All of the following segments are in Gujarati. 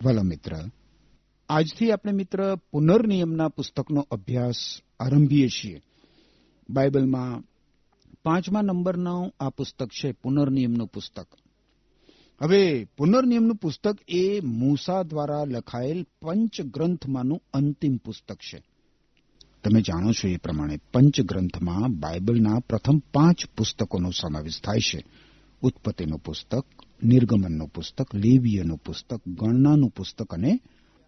વાલા મિત્ર, આજથી આપણે મિત્ર પુનર્નિયમના પુસ્તકનો અભ્યાસ આરંભીએ છીએ. બાઇબલમાં 5મા નંબરનું આ પુસ્તક છે, પુનર્નિયમનું પુસ્તક. હવે પુનર્નિયમનું પુસ્તક એ મૂસા દ્વારા લખાયેલ પંચગ્રંથમાંનું અંતિમ પુસ્તક છે. તમે જાણો છો એ પ્રમાણે પંચગ્રંથમાં બાઇબલના પ્રથમ 5 પુસ્તકોનો સમાવેશ થાય છે. ઉત્પત્તિનું પુસ્તક, નિર્ગમનનું પુસ્તક, લેવીયનું પુસ્તક, ગણનાનું પુસ્તક અને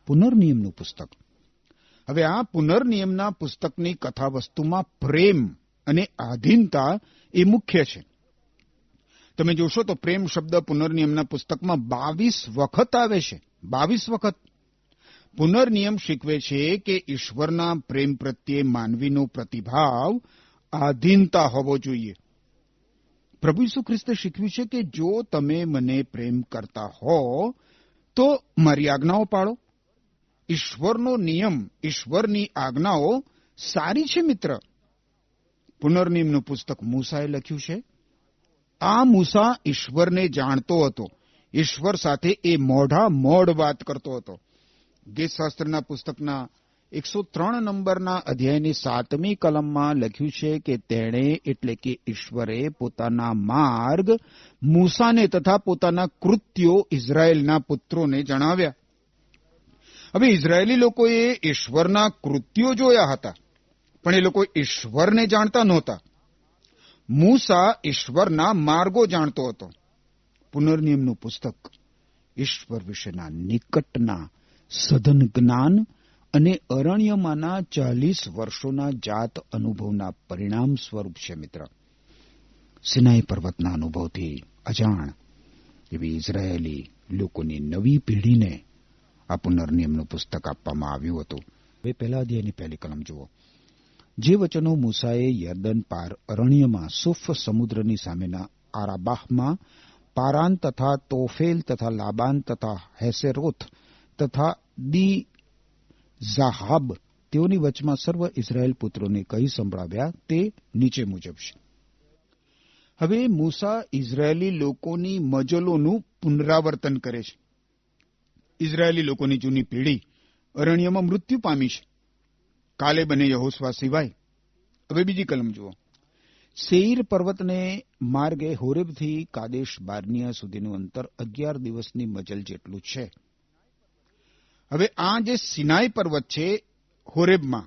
પુનર્નિયમનું પુસ્તક. હવે આ પુનર્નિયમના પુસ્તકની કથાવસ્તુમાં પ્રેમ અને આધીનતા એ મુખ્ય છે. તમે જોશો તો પ્રેમ શબ્દ પુનર્નિયમના પુસ્તકમાં 22 વખત આવે છે. 22 વખત. પુનર્નિયમ શીખવે છે કે ઈશ્વરના પ્રેમ પ્રત્યે માનવીનો પ્રતિભાવ આધીનતા હોવો જોઈએ. પ્રભુ ઈસુ ખ્રિસ્તે શીખવ્યું છે કે જો તમે મને પ્રેમ કરતા હો તો મારી આજ્ઞાઓ પાળો. ઈશ્વરનો નિયમ, ઈશ્વરની આજ્ઞાઓ સારી છે મિત્ર. પુનર્નિયમનું પુસ્તક મૂસાએ લખ્યું છે. આ મૂસા ઈશ્વરને જાણતો હતો. ઈશ્વર સાથે એ મોઢ વાત કરતો હતો. ગીતશાસ્ત્રના પુસ્તકના 103 નંબરના અધ્યાયની 7મી કલમમાં લખ્યું છે કે તેણે એટલે કે ઈશ્વરે પોતાના માર્ગ મૂસાને તથા પોતાના કૃત્યો ઇઝરાયેલના પુત્રોને જણાવ્યા. હવે ઇઝરાયેલી લોકોએ ઈશ્વરના કૃત્યો જોયા હતા, પણ એ લોકો ઈશ્વરને જાણતા નહોતા. મૂસા ઈશ્વરના માર્ગો જાણતો હતો. પુનર્નિયમનું પુસ્તક ઈશ્વર વિશેના નિકટના સઘન જ્ઞાન અને અરણ્યમાંના 40 વર્ષોના જાત અનુભવના પરિણામ સ્વરૂપ છે મિત્ર. સિનાઈ પર્વતના અનુભવથી અજાણ એવી ઇઝરાયેલી લોકોની નવી પેઢીને આ પુનર્નિયમનું પુસ્તક આપવામાં આવ્યું હતું. હવે પહેલા અધ્યાયની પહેલી કલમ જુઓ. જે વચનો મૂસાએ યર્દન પાર અરણ્યમાં સુફ સમુદ્રની સામેના આરાબાહમાં પારાન તથા તોફેલ તથા લાબાન તથા હેસેરોથ તથા દી ઝાહાબ તેઓની વચમાં સર્વ ઇઝરાયેલ પુત્રોને કહી સંભળાવ્યા તે નીચે મુજબ છે. હવે મૂસા ઇઝરાયેલી લોકોની મજલોનું પુનરાવર્તન કરે છે. ઇઝરાયેલી લોકોની જૂની પેઢી અરણ્યમાં મૃત્યુ પામી છે, કાલેબ અને યહોશવા સિવાય. હવે બીજી કલમ જુઓ. સેઈર પર્વતને માર્ગે હોરેબથી કાદેશ બાર્નિયા સુધીનું અંતર 11 દિવસની મજલ જેટલું છે. હવે આ જે સિનાઈ પર્વત છે હોરેબમાં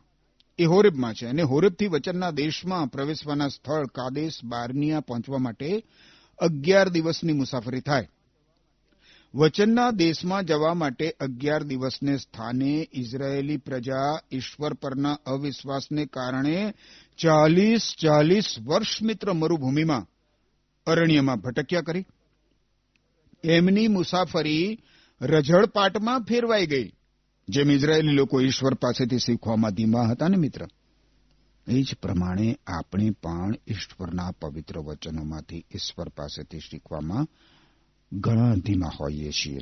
છે, અને હોરેબથી વચનના દેશમાં પ્રવેશવાના સ્થળ કાદેશ બાર્નિયા પહોંચવા માટે 11 દિવસની મુસાફરી થાય. વચનના દેશમાં જવા માટે 11 દિવસને સ્થાને ઇઝરાયેલી પ્રજા ઈશ્વર પરના અવિશ્વાસને કારણે 40 વર્ષ મિત્ર મરુભૂમિમાં અરણ્યમાં ભટક્યા કરી. એમની મુસાફરી રઝળપાટમાં ફેરવાઈ ગઈ. જેમ ઇઝરાયેલી લોકો ઈશ્વર પાસેથી શીખવામાં ધીમા હતા ને મિત્ર, એ જ પ્રમાણે આપણે પણ ઈશ્વરના પવિત્ર વચનોમાંથી ઈશ્વર પાસેથી શીખવામાં ઘણા ધીમા હોઈએ છીએ.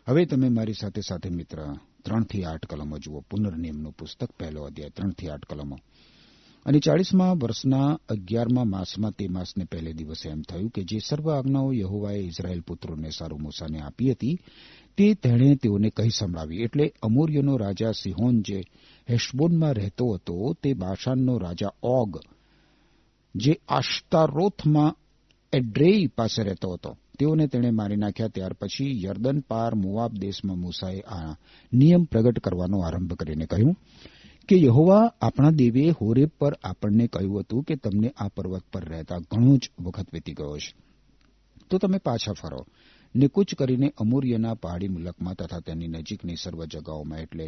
હવે તમે મારી સાથે સાથે મિત્ર 3 થી 8 કલમો જુઓ. પુનર્નિયમનું પુસ્તક પહેલો અધ્યાય 3 થી 8 કલમો. અને 40મા વર્ષના 11મા માસમાં તે માસને પહેલે દિવસે એમ થયું કે જે સર્વ આજ્ઞાઓ યહોવાએ ઇઝરાયેલ પુત્રોને સારું મૂસાને આપી હતી તે તેણે તેઓને કહી સંભળાવી. એટલે અમોરીયનો રાજા સિહોન જે હેશબોનમાં રહેતો હતો તે બાશાનનો રાજા ઓગ જે આશ્તારોથમાં એડ્રેઈ પાસે રહેતો હતો તેઓને તેણે મારી નાખ્યા. ત્યાર પછી યર્દન પાર મોવાબ દેશમાં મૂસાએ આ નિયમ પ્રગટ કરવાનો આરંભ કરીને કહ્યું કે યહોવા આપણા દેવે હોરેબ પર આપણને કહ્યું હતું કે તમને આ પર્વત પર રહેતા ઘણો જ વખત વીતી ગયો છે, તો તમે પાછા ફરો ને કૂચ કરીને અમોરિયના પહાડી મુલકમાં તથા તેની નજીકની સર્વ જગાઓમાં એટલે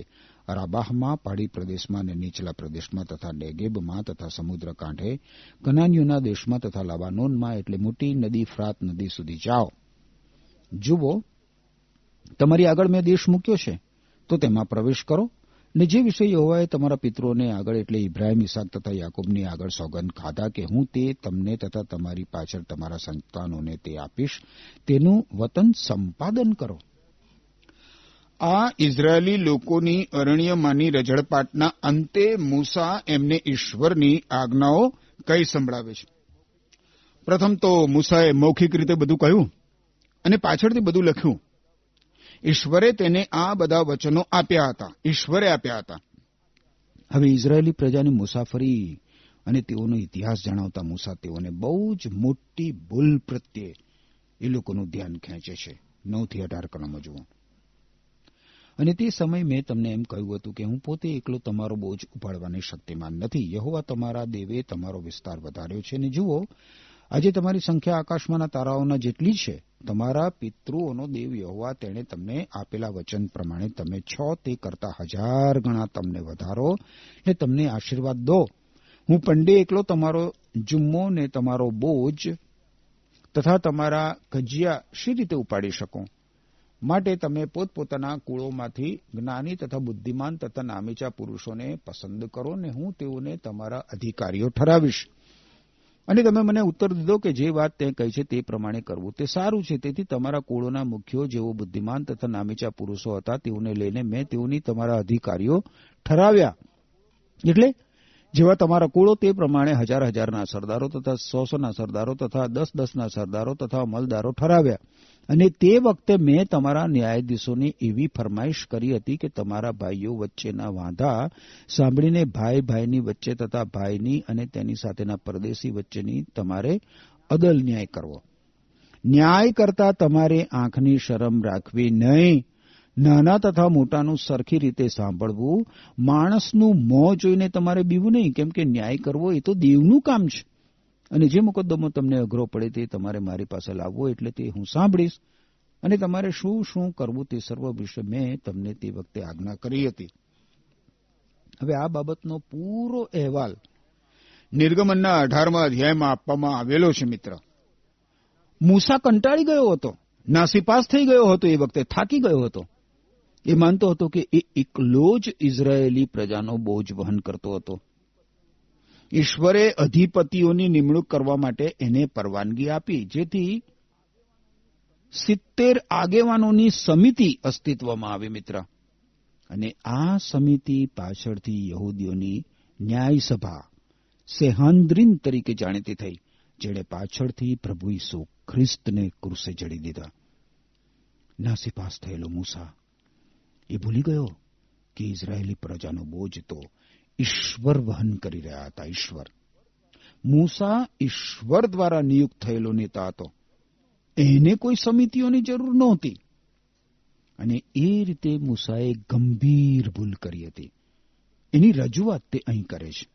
રાબાહમાં પહાડી પ્રદેશમાં અને નીચલા પ્રદેશમાં તથા નેગેબમાં તથા સમુદ્ર કાંઠે કનાનીઓના દેશમાં તથા લબાનોનમાં એટલે મોટી નદી ફ્રાત નદી સુધી જાઓ. જુઓ, તમારી આગળ મેં દેશ મૂક્યો છે, તો તેમાં પ્રવેશ કરો ને જે વિષય યહોવાએ તમારા પિતરોને આગળ એટલે ઇબ્રાહિમ, ઈસાક તથા યાકૂબની આગળ સોગંદ ખાધા કે હું તે તમને તથા તમારી પાછળ તમારા સંતાનોને તે આપીશ તેનું વતન સંપાદન કરો. આ ઇઝરાયેલી લોકોની અરણ્યમાંની રઝળપાટના અંતે મૂસા એમને ઈશ્વરની આજ્ઞાઓ કહી સંભળાવે છે. પ્રથમ તો મૂસાએ મૌખિક રીતે બધું કહ્યું અને પાછળથી બધું લખ્યું. ઈશ્વરે તેને આ બધા વચનો આપ્યા હતા. ઈશ્વરે આપ્યા હતા. હવે ઇઝરાયેલી પ્રજાની મુસાફરી અને તેઓનો ઇતિહાસ જણાવતા મૂસા તેઓને બહુ જ મોટી ભૂલ પ્રત્યે એ લોકોનું ધ્યાન ખેંચે છે. 9 થી 18 કલમો જુઓ. અને તે સમયે મેં તમને એમ કહ્યું હતું કે હું પોતે એકલો તમારો બોજ ઉપાડવાની શક્તિમાન નથી. યહોવા તમારા દેવે તમારો વિસ્તાર વધાર્યો છે. અને જુઓ, આજે તમારી સંખ્યા આકાશમાંના તારાઓના જેટલી છે. તમારા પિતૃઓનો દેવ યહોવા તેણે તમને આપેલા વચન પ્રમાણે તમે છો તે કરતા 1000 ગણા તમને વધારો ને તમને આશીર્વાદ દો. હું પંડે એકલો તમારો જુમ્મો ને તમારો બોજ તથા તમારા કજિયા શી રીતે ઉપાડી શકું? માટે તમે પોતપોતાના કુળોમાંથી જ્ઞાની તથા બુદ્ધિમાન તથા નામીચા પુરુષોને પસંદ કરો ને હું તેઓને તમારા અધિકારીઓ ઠરાવીશ. અને તમે મને ઉત્તર દીધો કે જે વાત તે કહી છે તે પ્રમાણે કરવું તે સારું છે. તેથી તમારા કુળોના મુખ્યો જેઓ બુદ્ધિમાન તથા નામીચા પુરુષો હતા તેઓને લઈને મેં તેઓની તમારા અધિકારીઓ ઠરાવ્યા. એટલે જેવા તમારા કુળો તે પ્રમાણે 1000 સરદારો તથા 100 સરદારો તથા 10 સરદારો તથા અમલદારો ઠરાવ્યા. અને તે વખતે મેં તમારા ન્યાયાધીશોની એવી ફરમાઈશ કરી હતી કે તમારા ભાઈઓ વચ્ચેના વાંધા સાંભળીને ભાઈ ભાઈની વચ્ચે તથા ભાઈની અને તેની સાથેના પરદેશી વચ્ચેની તમારે અદલ ન્યાય કરવો. ન્યાય કરતા તમારે આંખની શરમ રાખવી નહીં. નાના તથા મોટાનું સરખી રીતે સાંભળવું. માણસનું મોં જોઈને તમારે બીવું નહીં, કેમ કે ન્યાય કરવો એ તો દેવનું કામ છે. અને જે મુકદ્દમો તમને અઘરો પડે તે તમારે મારી પાસે લાવવો, એટલે તે હું સાંભળીશ. અને તમારે શું શું કરવું તે સર્વ વિશે મેં તમને તે વખતે આજ્ઞા કરી હતી. હવે આ બાબતનો પૂરો અહેવાલ નિર્ગમનના 18મા અધ્યાયમાં આપવામાં આવેલો છે. મિત્ર, મૂસા કંટાળી ગયો હતો, નાસીપાસ થઈ ગયો હતો, એ વખતે થાકી ગયો હતો. એ માનતો હતો કે એ એકલો જ ઇઝરાયેલી પ્રજાનો બોજ વહન કરતો હતો. ઈશ્વરે અધિપતિઓની નિમણૂક કરવા માટે એને પરવાનગી આપી, જેથી 70 આગેવાનોની સમિતિ અસ્તિત્વમાં આવી. મિત્ર, અને આ સમિતિ પાછળથી યહૂદીઓની ન્યાય સભા સેહાન્દ્રીન તરીકે જાણીતી થઈ, જેણે પાછળથી પ્રભુ ઈસુ ખ્રિસ્તને ક્રૂસે જડી દીધા. નાસીપાસ થયેલો મૂસા એ ભૂલી ગયો કે ઇઝરાયેલી પ્રજાનો બોજ તો ઈશ્વર વહન કરી રહ્યા હતા. ઈશ્વર. મૂસા ઈશ્વર દ્વારા નિયુક્ત થયેલો નેતા હતો. એને કોઈ સમિતિઓની જરૂર નહોતી. અને એ રીતે મૂસાએ ગંભીર ભૂલ કરી હતી. એની રજૂઆત તે અહીં કરે છે.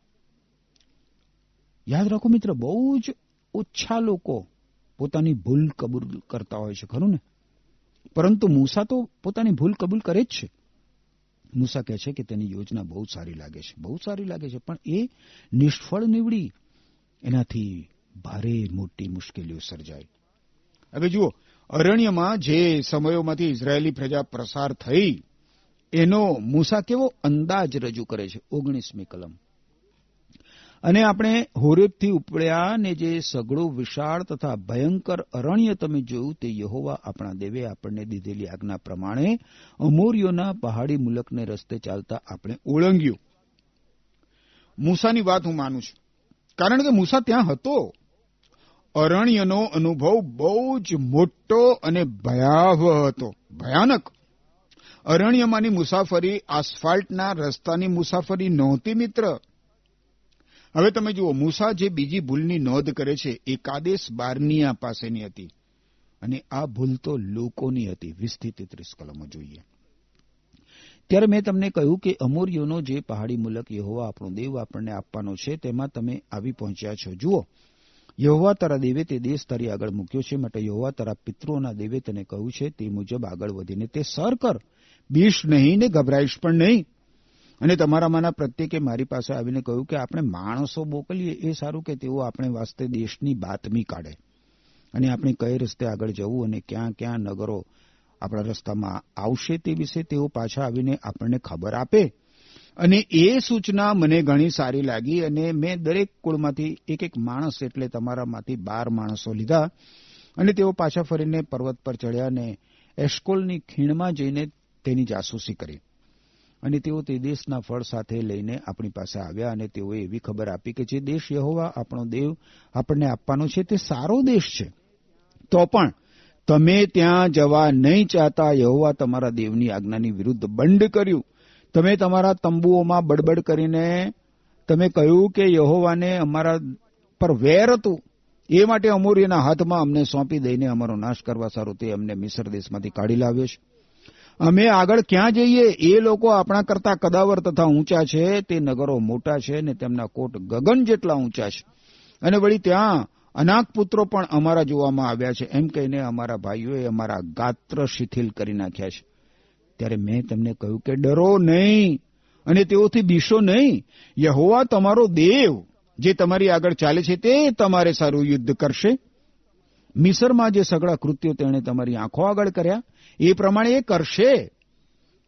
યાદ રાખો મિત્ર, બહુ જ ઓછા લોકો પોતાની ભૂલ કબૂલ કરતા હોય છે, ખરું ને? પરંતુ મૂસા તો પોતાની ભૂલ કબૂલ કરે જ છે. મૂસા કહે છે કે તેની યોજના બહુ સારી લાગે છે, બહુ સારી લાગે છે, પણ એ નિષ્ફળ નીવડી. એનાથી ભારે મોટી મુશ્કેલીઓ સર્જાઈ. હવે જુઓ, અરણ્યમાં જે સમયોમાંથી ઇઝરાયેલી પ્રજા પ્રસાર થઈ એનો મૂસા કેવો અંદાજ રજૂ કરે છે. 19મી કલમ. અને આપણે હોરેબથી ઉપડ્યા ને જે સઘળું વિશાળ તથા ભયંકર અરણ્ય તમે જોયું તે યહોવા આપણા દેવે આપણને દીધેલી આજ્ઞા પ્રમાણે અમોરીઓના પહાડી મુલકને રસ્તે ચાલતા આપણે ઓળંગ્યું. મૂસાની વાત હું માનું છું, કારણ કે મૂસા ત્યાં હતો. અરણ્યનો અનુભવ બહુ જ મોટો અને ભયાવહ હતો, ભયાનક. અરણ્યમાંની મુસાફરી આસફાલ્ટના રસ્તાની મુસાફરી નહોતી. મિત્ર, હવે તમે જુઓ, મૂસા જે બીજી ભૂલની નોંધ કરે છે એ કાદેશ બાર્નિયા પાસેની હતી. અને આ ભૂલ તો લોકોની હતી. 20 થી 33 કલમો જોઈએ. ત્યારે મેં તમને કહ્યું કે અમોરીઓનો જે પહાડી મુલક યહોવા આપણો દેવ આપણને આપવાનો છે તેમાં તમે આવી પહોંચ્યા છો. જુઓ, યહોવા તારા દેવે તે દેશ તારી આગળ મૂક્યો છે. માટે યહોવા તારા પિતૃઓના દેવે તને કહ્યું છે તે મુજબ આગળ વધીને તે સર કર. બીશ નહીં ને ગભરાઈશ પણ નહીં. અને તમારામાંના પ્રત્યેકે મારી પાસે આવીને કહ્યું કે આપણે માણસો મોકલીએ, એ સારું કે તેઓ આપણે વાસ્તે દેશની બાતમી કાઢે અને આપણે કઈ રસ્તે આગળ જવું અને ક્યાં ક્યાં નગરો આપણા રસ્તામાં આવશે તે વિશે તેઓ પાછા આવીને આપણને ખબર આપે. અને એ સૂચના મને ઘણી સારી લાગી. અને મેં દરેક કુળમાંથી એક માણસ, એટલે તમારામાંથી 12 માણસો લીધા. અને તેઓ પાછા ફરીને પર્વત પર ચડ્યા અને એશ્કોલની ખીણમાં જઈને તેની જાસૂસી કરી. અને તેઓ તે દેશના ફળ સાથે લઈને આપણી પાસે આવ્યા. અને તેઓએ એવી ખબર આપી કે જે દેશ યહોવા આપણો દેવ આપણને આપવાનો છે તે સારો દેશ છે. તો પણ તમે ત્યાં જવા નહીં ચાહતા. યહોવા તમારા દેવની આજ્ઞાની વિરુદ્ધ બંડ કર્યું. તમે તમારા તંબુઓમાં બડબડ કરીને તમે કહ્યું કે યહોવાને અમારા પર વેર હતું, એ માટે અમોરીના હાથમાં અમને સોંપી દઈને અમારો નાશ કરવા સારું તે અમને મિસ્ર દેશમાંથી કાઢી લાવ્યો છે. અમે આગળ ક્યાં જઈએ? એ લોકો આપણા કરતા કદાવર તથા ઊંચા છે. તે નગરો મોટા છે ને તેમના કોટ ગગન જેટલા ઊંચા છે. અને વળી ત્યાં અનાક પુત્રો પણ અમારા જોવામાં આવ્યા છે. એમ કહીને અમારા ભાઈઓએ અમારા ગાત્ર શિથિલ કરી નાખ્યા છે. ત્યારે મેં તેમને કહ્યું કે ડરો નહીં અને તેઓથી બીશો નહીં. યહોવા તમારો દેવ જે તમારી આગળ ચાલે છે તે તમારે સારું યુદ્ધ કરશે. મિસરમાં જે સગળા કૃત્યો તેણે તમારી આંખો આગળ કર્યા એ પ્રમાણે એ કરશે.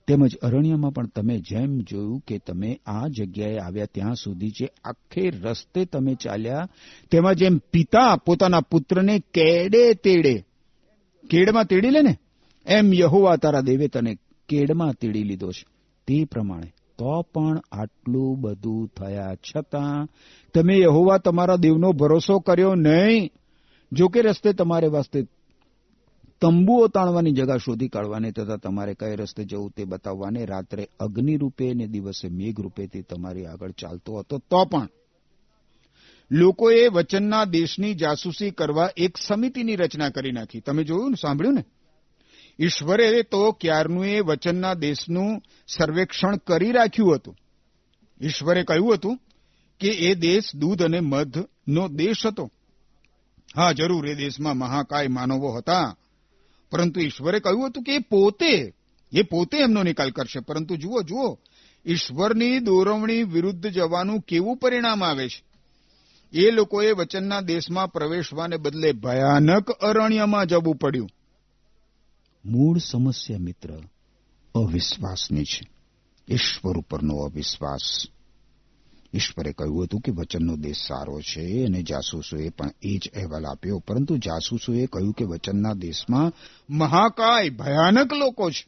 તેમજ અરણ્યમાં પણ તમે જેમ જોયું કે તમે આ જગ્યાએ આવ્યા ત્યાં સુધી જે આખે રસ્તે તમે ચાલ્યા, તેમાં જેમ પિતા પોતાના પુત્રને કેડમાં તેડી લે ને, એમ યહોવા તારા દેવે તને કેડમાં તેડી લીધો છે. તે પ્રમાણે તો પણ આટલું બધું થયા છતાં તમે યહોવા તમારા દેવનો ભરોસો કર્યો નહીં. જો કે રસ્તે તમારે વાસ્તે તંબુઓ તાણવાની જગા શોધી કાઢવાની તથા તમારે કઈ રસ્તે જવું તે બતાવવાને રાત્રે અગ્નિ રૂપે ને દિવસે મેઘ રૂપે તે તમારી આગળ ચાલતો હતો, તો પણ લોકોએ વચનના દેશની જાસૂસી કરવા એક સમિતિની રચના કરી નાખી. તમે જોયું ને, સાંભળ્યું ને? ઈશ્વરે તો ક્યારનું એ વચનના દેશનું સર્વેક્ષણ કરી રાખ્યું હતું. ઈશ્વરે કહ્યું હતું કે એ દેશ દૂધ અને મધનો દેશ હતો. હા, જરૂર એ દેશમાં મહાકાય માનવો હતા, પરંતુ ઈશ્વરે કહ્યું હતું કે એ પોતે એમનો નિકાલ કરશે. પરંતુ જુઓ ઈશ્વરની દોરવણી વિરુદ્ધ જવાનું કેવું પરિણામ આવે છે. એ લોકોએ વચનના દેશમાં પ્રવેશવાને બદલે ભયાનક અરણ્યમાં જવું પડ્યું. મૂળ સમસ્યા મિત્ર અવિશ્વાસની છે, ઈશ્વર ઉપરનો અવિશ્વાસ. ઈશ્વરે કહ્યું હતું કે વચનનો દેશ સારો છે અને જાસૂસોએ પણ એ જ અહેવાલ આપ્યો, પરંતુ જાસૂસોએ કહ્યું કે વચનના દેશમાં મહાકાય ભયાનક લોકો છે.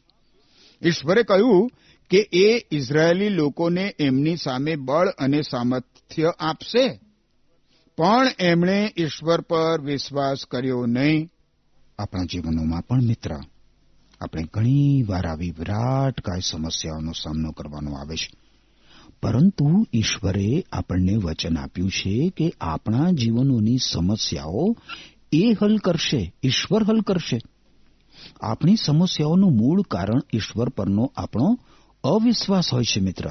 ઈશ્વરે કહ્યું કે એ ઇઝરાયેલી લોકોને એમની સામે બળ અને સામર્થ્ય આપશે, પણ એમણે ઈશ્વર પર વિશ્વાસ કર્યો નહીં. આપણા જીવનોમાં પણ મિત્ર આપણે ઘણી વાર આવી વિરાટકાય સમસ્યાઓનો સામનો કરવાનો આવે છે, પરંતુ ઈશ્વરે આપણને વચન આપ્યું છે કે આપણા જીવનોની સમસ્યાઓ એ હલ કરશે, ઈશ્વર હલ કરશે. આપણી સમસ્યાઓનું મૂળ કારણ ઈશ્વર પરનો આપણો અવિશ્વાસ હોય છે મિત્ર.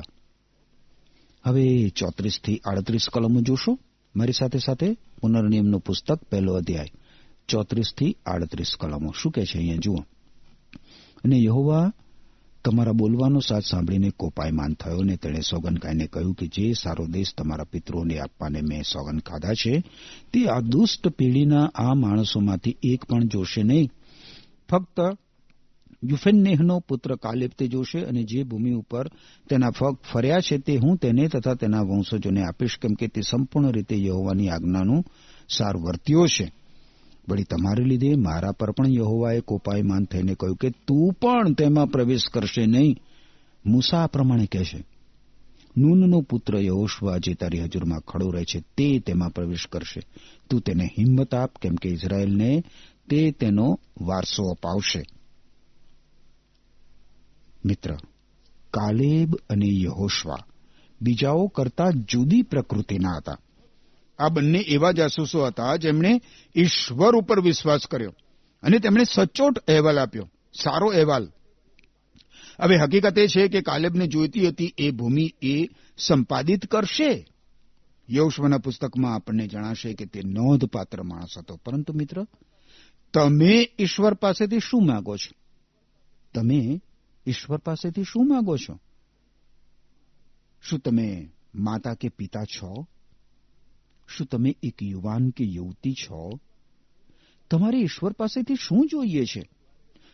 હવે 34 થી 38 કલમો જોશો મારી સાથે સાથે. પુનર્નિયમનું પુસ્તક 1 અધ્યાય 34 થી 38 કલમો શું કહે છે અહીંયા જુઓ. અને યહોવા તમારા બોલવાનો સાથ સાંભળીને કોપાયમાન થયો ને તેણે સોગંદ ખાઈને કહ્યું કે જે સારો દેશ તમારા પિતૃઓને આપવાને મેં સોગંદ ખાધા છે તે આ દુષ્ટ પેઢીના આ માણસોમાંથી એક પણ જોશે નહીં. ફક્ત યુફેન્નેહનો પુત્ર કાલેબ તે જોશે, અને જે ભૂમિ ઉપર તેના પગ ફર્યા છે તે હું તેને તથા તેના વંશજોને આપીશ, કેમ કે તે સંપૂર્ણ રીતે યહોવાની આજ્ઞાનું સાર વર્ત્યો છે. વળી તમારે લીધે મારા પર પણ યહોવાએ કોપાયમાન થઈને કહ્યું કે તું પણ તેમાં પ્રવેશ કરશે નહીં. મૂસા આ પ્રમાણે કહેશે, નૂનનો પુત્ર યહોશવા જે તારી હજુરમાં ખડો રહે છે તે તેમાં પ્રવેશ કરશે. તું તેને હિંમત આપ, કેમ કે ઇઝરાયેલને તે તેનો વારસો અપાવશે. મિત્ર, કાલેબ અને યહોશવા બીજાઓ કરતા જુદી પ્રકૃતિના હતા. આ બંને એવા જાસૂસો હતા જેમણે ઈશ્વર ઉપર વિશ્વાસ કર્યો અને તેમણે સચોટ અહેવાલ આપ્યો, સારો અહેવાલ. હવે હકીકત એ છે કે કાલેબને જોઈતી હતી એ ભૂમિ એ સંપાદિત કરશે. યહોશવાના પુસ્તકમાં આપણને જણાશે કે તે નોંધપાત્ર માણસ હતો. પરંતુ મિત્ર, તમે ઈશ્વર પાસેથી શું માંગો છો? તમે ઈશ્વર પાસેથી શું માંગો છો? શું તમે માતા કે પિતા છો? શું તમે એક યુવાન કે યુવતી છો? તમારે ઈશ્વર પાસેથી શું જોઈએ છે?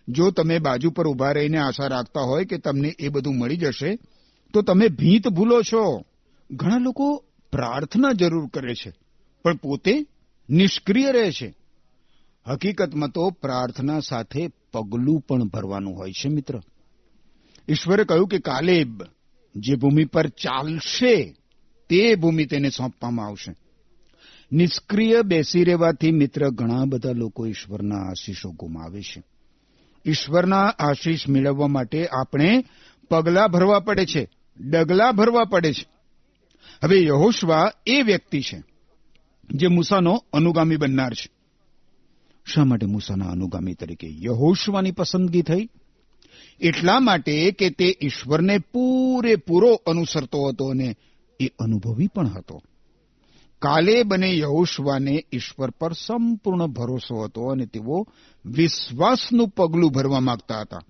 જો તમે બાજુ પર ઊભા રહીને આશા રાખતા હોય કે તમને એ બધું મળી જશે તો તમે ભીત ભૂલો છો. ઘણા લોકો પ્રાર્થના જરૂર કરે છે પણ પોતે નિષ્ક્રિય રહે છે. હકીકતમાં તો પ્રાર્થના સાથે પગલું પણ ભરવાનું હોય છે મિત્ર. ઈશ્વરે કહ્યું કે કાલેબ જે ભૂમિ પર ચાલશે તે ભૂમિ તેને સોંપવામાં આવશે. નિષ્ક્રિય બેસી રહેવાથી મિત્ર ઘણા બધા લોકો ઈશ્વરના આશીષો ગુમાવે છે. ઈશ્વરના આશીષ મેળવવા માટે આપણે પગલાં ભરવા પડે છે, ડગલા ભરવા પડે છે. હવે યહોશવા એ વ્યક્તિ છે જે મૂસાનો અનુગામી બનનાર છે. શા માટે મૂસાના અનુગામી તરીકે યહોશવાની પસંદગી થઈ? એટલા માટે કે તે ઈશ્વરને પૂરેપૂરો અનુસરતો હતો અને એ અનુભવી પણ હતો. કાલેબ અને યહોશવાને ઈશ્વર પર સંપૂર્ણ ભરોસો હતો અને તેઓ વિશ્વાસનું પગલું ભરવા માંગતા હતા.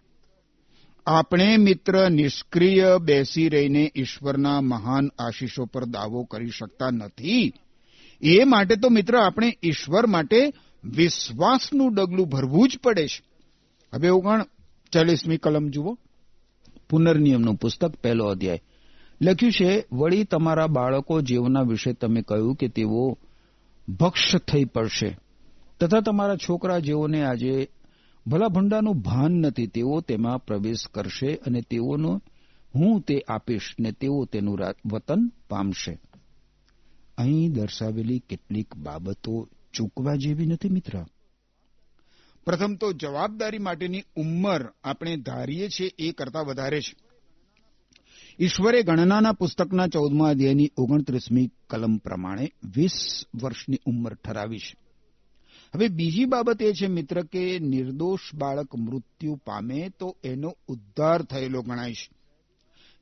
આપણે મિત્ર નિષ્ક્રિય બેસી રહીને ઈશ્વરના મહાન આશીષો પર દાવો કરી શકતા નથી. એ માટે તો મિત્ર આપણે ઈશ્વર માટે વિશ્વાસનું ડગલું ભરવું જ પડે છે. હવે ઓગણ 40મી કલમ જુઓ. પુનર્નિયમનું પુસ્તક 1લો અધ્યાય. લખ્યું છે, વળી તમારા બાળકો જેઓના વિશે તમે કહ્યું કે તેઓ ભક્ષ થઈ પડશે, તથા તમારા છોકરા જેઓને આજે ભલાભંડાનું ભાન નથી, તેઓ તેમાં પ્રવેશ કરશે અને તેઓનો હું તે આપીશ ને તેઓ તેનું વતન પામશે. અહીં દર્શાવેલી કેટલીક બાબતો ચૂકવા જેવી નથી મિત્ર. પ્રથમ તો જવાબદારી માટેની ઉંમર આપણે ધારીએ છીએ એ કરતા વધારે છે. ઈશ્વરે ગણનાના પુસ્તકના 14મા અધ્યાયની 29મી કલમ પ્રમાણે 20 વર્ષની ઉંમર ઠરાવી છે. હવે બીજી બાબત એ છે મિત્ર કે નિર્દોષ બાળક મૃત્યુ પામે તો એનો ઉદ્ધાર થયેલો ગણાય છે.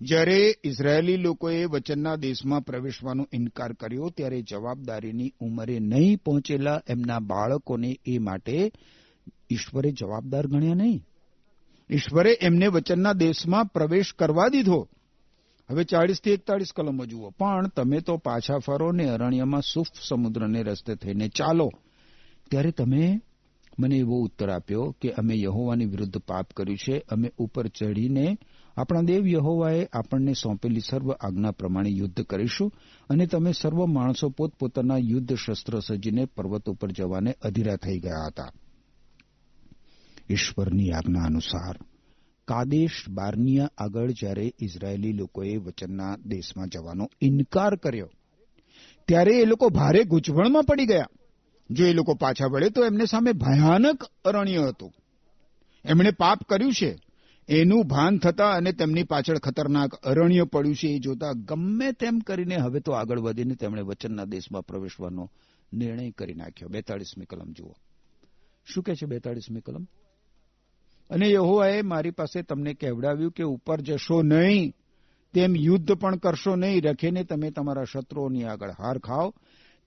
જ્યારે ઇઝરાયેલી લોકોએ વચનના દેશમાં પ્રવેશવાનો ઇનકાર કર્યો ત્યારે જવાબદારીની ઉંમરે નહીં પહોંચેલા એમના બાળકોને એ માટે ઈશ્વરે જવાબદાર ગણ્યા નહીં. ઈશ્વરે એમને વચનના દેશમાં પ્રવેશ કરવા દીધો. હવે 40 થી 41 કલમો જુઓ. પણ તમે તો પાછા ફરો ને અરણ્યમાં સુફ સમુદ્રને રસ્તે થઈને ચાલો. ત્યારે તમે મને એવો ઉત્તર આપ્યો કે અમે યહોવાની વિરુદ્ધ પાપ કર્યું છે. અમે ઉપર ચડીને આપણા દેવ યહોવાએ આપણને સોંપેલી સર્વ આજ્ઞા પ્રમાણે યુદ્ધ કરીશું અને તમે સર્વ માણસો પોતપોતાના યુદ્ધ શસ્ત્ર સજીને પર્વત ઉપર જવાને અધીરા થઈ ગયા હતા. ઈશ્વરની આજ્ઞા અનુસાર કાદેશ બાર્નિયા આગળ જ્યારે ઇઝરાયેલી લોકોએ વચનના દેશમાં જવાનો ઇનકાર કર્યો ત્યારે એ લોકો ભારે ગૂંચવણમાં પડી ગયા. જો એ લોકો પાછા વળે તો એમને સામે ભયાનક અરણ્ય હતું. એમણે પાપ કર્યું છે એનું ભાન થતા અને તેમની પાછળ ખતરનાક અરણ્ય પડ્યું છે એ જોતા ગમે તેમ કરીને હવે તો આગળ વધીને તેમણે વચનના દેશમાં પ્રવેશવાનો નિર્ણય કરી નાખ્યો. 42મી કલમ જુઓ. શું કહે છે 42મી કલમ? અને યહોવાએ મારી પાસે તમને કહેવડાવ્યું કે ઉપર જશો નહીં, તેમ યુદ્ધ પણ કરશો નહીં, રખીને તમે તમારા શત્રુઓની આગળ હાર ખાઓ,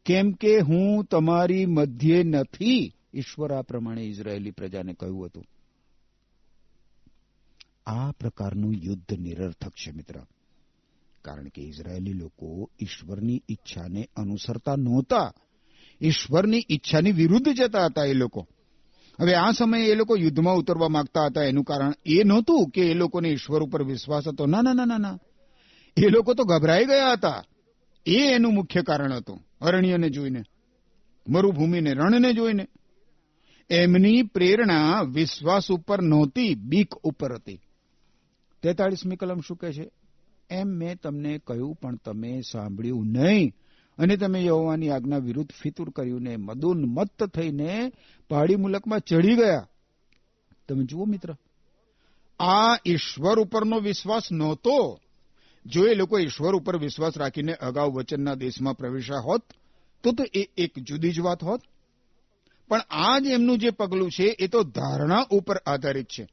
કેમ કે હું તમારી મધ્યે નથી. ઈશ્વર આ પ્રમાણે ઇઝરાયેલી પ્રજાને કહ્યું હતું. આ પ્રકારનું યુદ્ધ નિરર્થક છે મિત્ર, કારણ કે ઇઝરાયેલી લોકો ઈશ્વરની ઈચ્છાને અનુસરતા નહોતા. ઈશ્વરની ઈચ્છાની વિરુદ્ધ જતા હતા એ લોકો. હવે આ સમયે એ લોકો યુદ્ધમાં ઉતરવા માંગતા હતા. એનું કારણ એ નહોતું કે એ લોકોને ઈશ્વર ઉપર વિશ્વાસ હતો. ના ના ના ના, એ લોકો તો ગભરાઈ ગયા હતા. એ એનું મુખ્ય કારણ હતું. અરણ્યને જોઈને, મરુભૂમિને, રણને જોઈને એમની પ્રેરણા વિશ્વાસ ઉપર નહોતી, બીક ઉપર હતી. 43મી કલમ શું કહે છે? એમ મેં તમને કહ્યું પણ તમે સાંભળ્યું નહીં અને તમે યહોવાની આજ્ઞા વિરુદ્ધ ફિતુર કર્યું ને મદોન્મત્ત થઈને પહાડી મુલકમાં ચડી ગયા. તમે જુઓ મિત્ર, આ ઈશ્વર ઉપરનો વિશ્વાસ નહોતો. જો એ લોકો ઈશ્વર ઉપર વિશ્વાસ રાખીને અગાઉ વચનના દેશમાં પ્રવેશ્યા હોત તો એ એક જુદી જ વાત હોત. પણ આ જ એમનું જે પગલું છે એ તો ધારણા ઉપર આધારિત છે,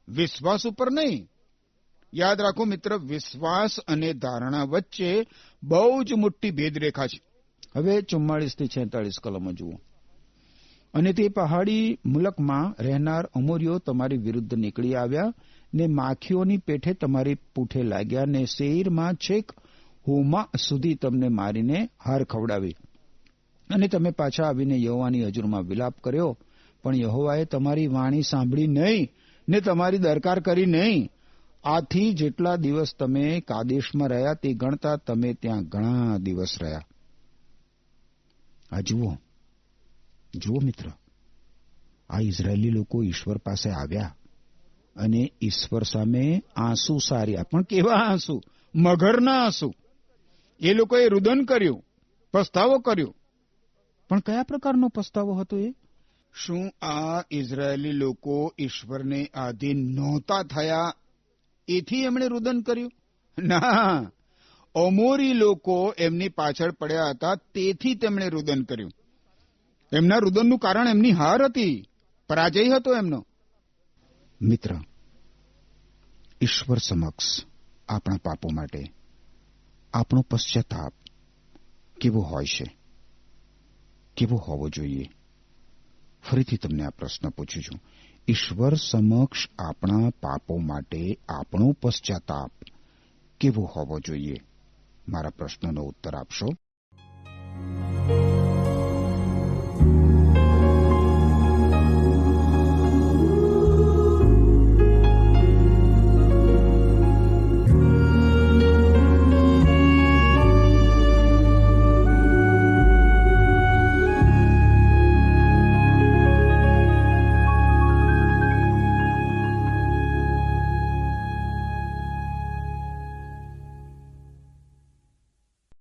વિશ્વાસ ઉપર નહીં. યાદ રાખો મિત્ર, વિશ્વાસ અને ધારણા વચ્ચે બહુ જ મોટી ભેદરેખા છે. હવે 44 થી 46 કલમો જુઓ. અને તે પહાડી મુલકમાં રહેનાર અમોરીઓ તમારી વિરુદ્ધ નીકળી આવ્યા ને માખીઓની પેઠે તમારી પૂઠે લાગ્યા ને સેઈરમાં છેક હોમા સુધી તમને મારીને હાર ખવડાવી. અને તમે પાછા આવીને યહોવાની હજુરમાં વિલાપ કર્યો, પણ યહોવાએ તમારી વાણી સાંભળી નહીં ને તમારી દરકાર કરી નહીં. આથી જેટલા દિવસ તમે કાદેશમાં રહ્યા તે ગણતા તમે ત્યાં ઘણા દિવસ રહ્યા. આ જુઓ મિત્ર, આ ઇઝરાયેલી લોકો ઈશ્વર પાસે આવ્યા અને ઈશ્વર સામે આંસુ સાર્યા. પણ કેવા આંસુ? મગરના આંસુ. એ લોકોએ રુદન કર્યું, પસ્તાવો કર્યો. પણ કયા પ્રકારનો પસ્તાવો હતો એ? શું આ ઇઝરાયેલી લોકો ઈશ્વરને આધીન નહોતા થયા એથી એમણે રુદન કર્યું? ના, અમોરી લોકો એમની પાછળ પડ્યા હતા તેથી તેમણે રુદન કર્યું. એમના રુદનનું કારણ એમની હાર હતી, પરાજય હતો એમનો. મિત્ર, ઈશ્વર સમક્ષ આપણા પાપો માટે આપણો પશ્ચાતાપ કેવો હોય છે, કેવો હોવો જોઈએ? ફરીથી તમને આ પ્રશ્ન પૂછું છું. ઈશ્વર સમક્ષ આપણા પાપો માટે આપણો પશ્ચાતાપ કેવો હોવો જોઈએ? મારા પ્રશ્નનો ઉત્તર આપશો?